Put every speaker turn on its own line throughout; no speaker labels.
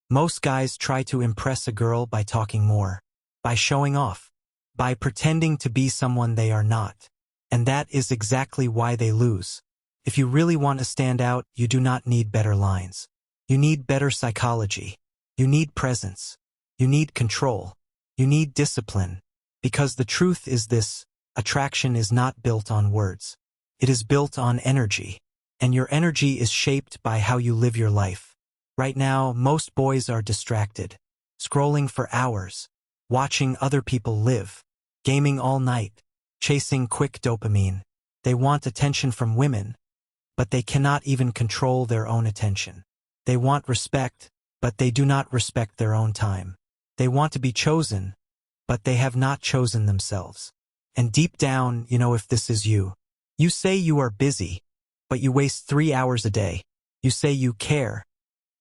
Most guys try to impress a girl by talking more, by showing off, by pretending to be someone they are not. And that is exactly why they lose. If you really want to stand out, you do not need better lines. You need better psychology. You need presence. You need control. You need discipline. Because the truth is this, attraction is not built on words. It is built on energy. And your energy is shaped by how you live your life. Right now, most boys are distracted, scrolling for hours, watching other people live, gaming all night, chasing quick dopamine. They want attention from women, but they cannot even control their own attention. They want respect, but they do not respect their own time. They want to be chosen, but they have not chosen themselves. And deep down, you know if this is you. You say you are busy, but you waste 3 hours a day. You say you care,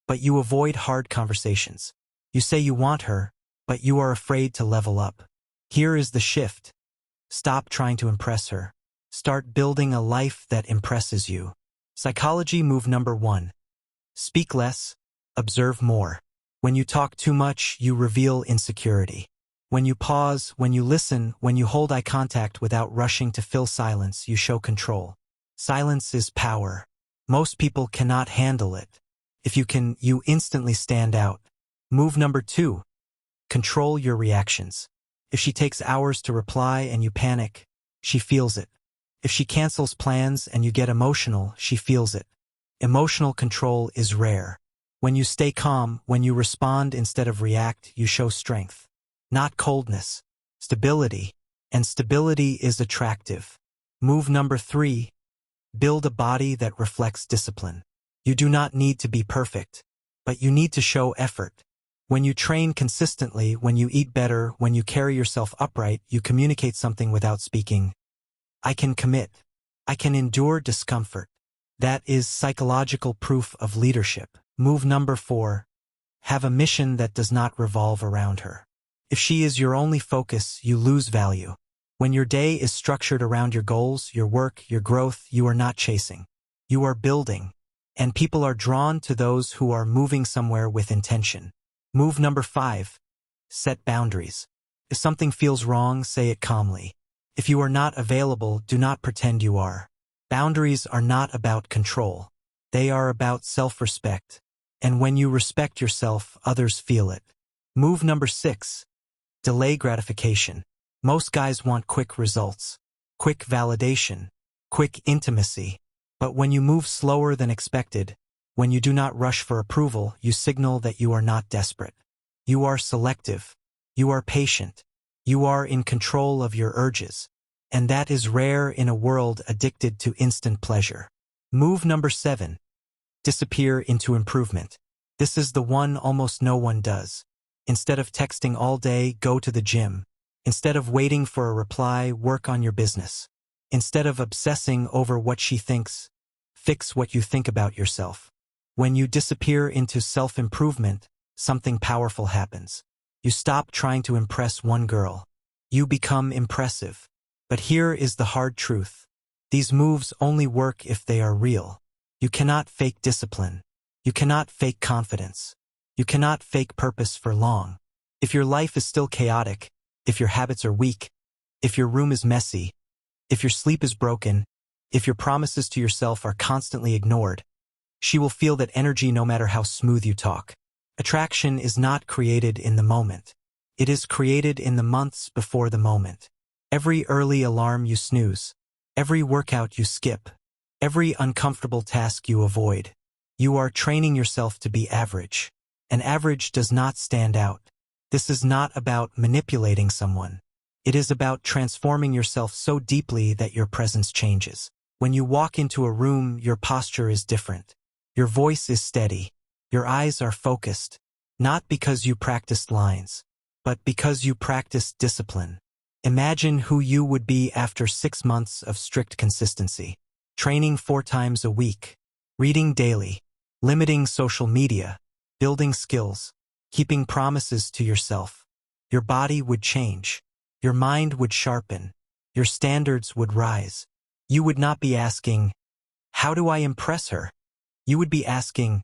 but you avoid hard conversations. You say you want her, but you are afraid to level up. Here is the shift. Stop trying to impress her. Start building a life that impresses you. Psychology move number 1. Speak less, observe more. When you talk too much, you reveal insecurity. When you pause, when you listen, when you hold eye contact without rushing to fill silence, you show control. Silence is power. Most people cannot handle it. If you can, you instantly stand out. Move number 2. Control your reactions. If she takes hours to reply and you panic, she feels it. If she cancels plans and you get emotional, she feels it. Emotional control is rare. When you stay calm, when you respond instead of react, you show strength. Not coldness. Stability. And stability is attractive. Move number 3. Build a body that reflects discipline. You do not need to be perfect, but you need to show effort. When you train consistently, when you eat better, when you carry yourself upright, you communicate something without speaking. I can commit. I can endure discomfort. That is psychological proof of leadership. Move number 4. Have a mission that does not revolve around her. If she is your only focus, you lose value. When your day is structured around your goals, your work, your growth, you are not chasing. You are building. And people are drawn to those who are moving somewhere with intention. Move number 5. Set boundaries. If something feels wrong, say it calmly. If you are not available, do not pretend you are. Boundaries are not about control. They are about self-respect. And when you respect yourself, others feel it. Move number 6. Delay gratification. Most guys want quick results, quick validation, quick intimacy. But when you move slower than expected, when you do not rush for approval, you signal that you are not desperate. You are selective. You are patient. You are in control of your urges. And that is rare in a world addicted to instant pleasure. Move number 7. Disappear into improvement. This is the one almost no one does. Instead of texting all day, go to the gym. Instead of waiting for a reply, work on your business. Instead of obsessing over what she thinks, fix what you think about yourself. When you disappear into self-improvement, something powerful happens. You stop trying to impress one girl. You become impressive. But here is the hard truth. These moves only work if they are real. You cannot fake discipline. You cannot fake confidence. You cannot fake purpose for long. If your life is still chaotic, if your habits are weak, if your room is messy, if your sleep is broken, if your promises to yourself are constantly ignored, she will feel that energy no matter how smooth you talk. Attraction is not created in the moment. It is created in the months before the moment. Every early alarm you snooze, every workout you skip, every uncomfortable task you avoid, you are training yourself to be average. And average does not stand out. This is not about manipulating someone. It is about transforming yourself so deeply that your presence changes. When you walk into a room, your posture is different. Your voice is steady. Your eyes are focused. Not because you practiced lines, but because you practiced discipline. Imagine who you would be after 6 months of strict consistency. Training 4 times a week. Reading daily. Limiting social media. Building skills. Keeping promises to yourself. Your body would change. Your mind would sharpen. Your standards would rise. You would not be asking, how do I impress her? You would be asking,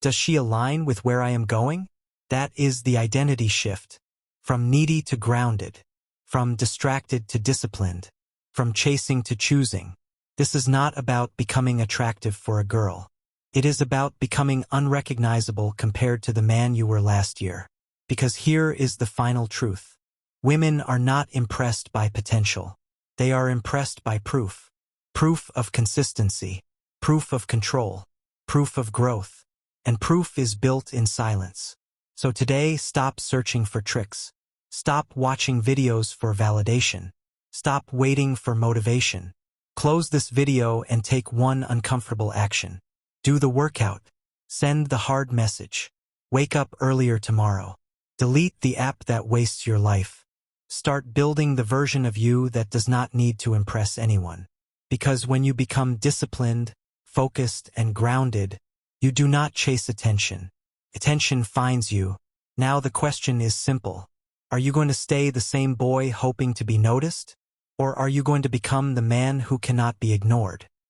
does she align with where I am going? That is the identity shift. From needy to grounded. From distracted to disciplined. From chasing to choosing. This is not about becoming attractive for a girl. It is about becoming unrecognizable compared to the man you were last year. Because here is the final truth. Women are not impressed by potential. They are impressed by proof. Proof of consistency. Proof of control. Proof of growth. And proof is built in silence. So today, stop searching for tricks. Stop watching videos for validation. Stop waiting for motivation. Close this video and take one uncomfortable action. Do the workout. Send the hard message. Wake up earlier tomorrow. Delete the app that wastes your life. Start building the version of you that does not need to impress anyone. Because when you become disciplined, focused, and grounded, you do not chase attention. Attention finds you. Now the question is simple. Are you going to stay the same boy hoping to be noticed? Or are you going to become the man who cannot be ignored?